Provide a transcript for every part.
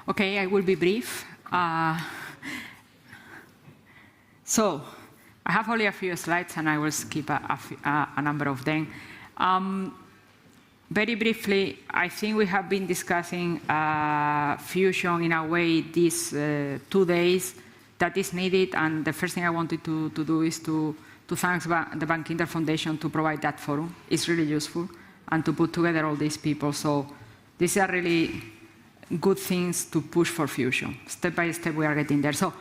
Okay, I will be brief. So, I have only a few slides, and I will skip a number of them. Very briefly, I think we have been discussing fusion in a way these 2 days that is needed, and the first thing I wanted to do is to thank the Bankinter Foundation to provide that forum. It's really useful, and to put together all these people. So these are really good things to push for fusion. Step by step, we are getting there. So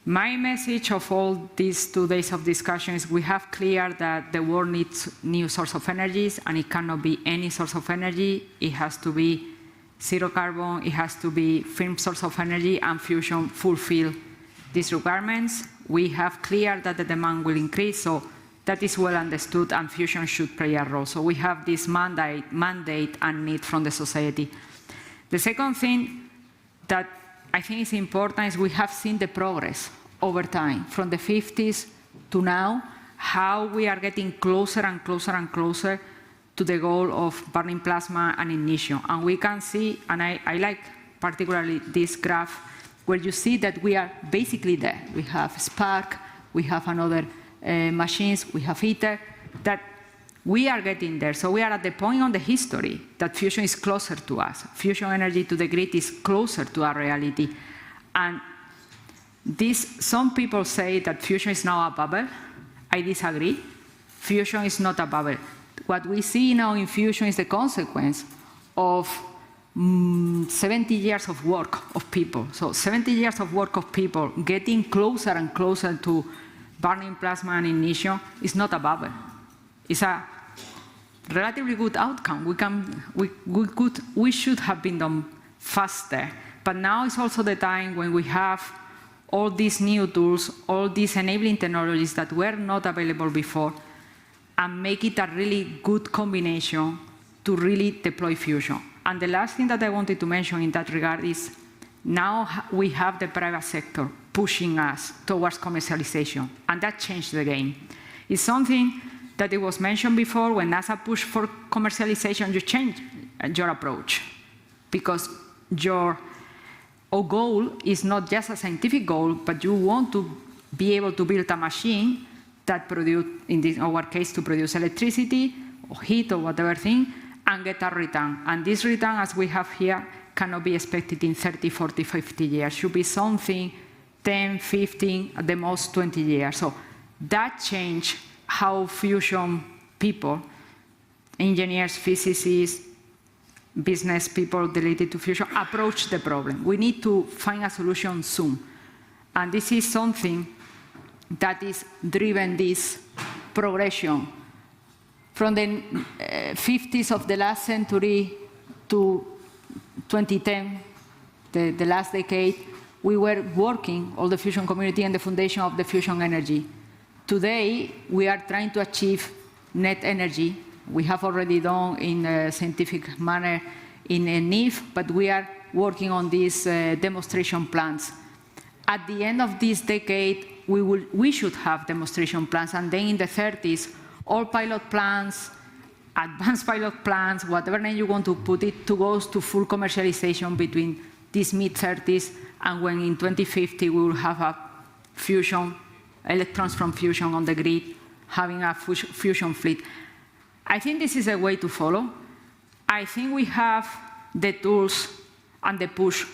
my message of all these 2 days of discussion is we have cleared that the world needs new source of energies, and it cannot be any source of energy. It has to be zero carbon, it has to be firm source of energy, and fusion fulfill these requirements. We have cleared that the demand will increase, so that is well understood, and fusion should play a role. So we have this mandate and need from the society. The second thing that I think is important is we have seen the progress over time, from the 50s to now, how we are getting closer and closer and closer to the goal of burning plasma and ignition. And we can see, and I like particularly this graph, where you see that we are basically there. We have spark, we have another machines, we have ITER, that we are getting there. So we are at the point on the history that fusion is closer to us. Fusion energy to the grid is closer to our reality. And some people say that fusion is now a bubble. I disagree. Fusion is not a bubble. What we see now in fusion is the consequence of 70 years of work of people. So 70 years of work of people getting closer and closer to burning plasma and ignition is not a bubble. It's a relatively good outcome. We should have been done faster. But now is also the time when we have all these new tools, all these enabling technologies that were not available before, and make it a really good combination to really deploy fusion. And the last thing that I wanted to mention in that regard is now we have the private sector pushing us towards commercialization, and that changed the game. It's something that it was mentioned before. When NASA pushed for commercialization, you change your approach, because your goal is not just a scientific goal, but you want to be able to build a machine that produce, in our case, to produce electricity or heat or whatever thing, and get a return. And this return, as we have here, cannot be expected in 30, 40, 50 years. Should be something 10, 15, at the most 20 years. So that changed how fusion people, engineers, physicists, business people related to fusion, approach the problem. We need to find a solution soon. And this is something that is driven this progression. From the 50s of the last century to 2010, the last decade, we were working, all the fusion community and the foundation of the fusion energy. Today, we are trying to achieve net energy. We have already done in a scientific manner in NIF, but we are working on these demonstration plants. At the end of this decade, we should have demonstration plants, and then in the 30s, all pilot plants, advanced pilot plants, whatever name you want to put it, to go to full commercialization between these mid-30s, and when in 2050 we will have a fusion, electrons from fusion on the grid, having a fusion fleet. I think this is a way to follow. I think we have the tools and the push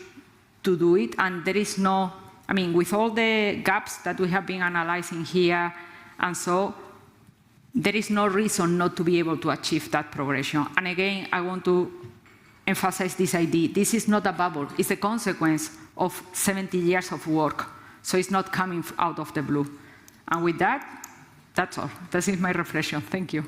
to do it, and there is no, I mean, with all the gaps that we have been analyzing here, and so, there is no reason not to be able to achieve that progression. And again, I want to emphasize this idea. This is not a bubble. It's a consequence of 70 years of work. So it's not coming out of the blue. And with that, that's all. That is my reflection. Thank you.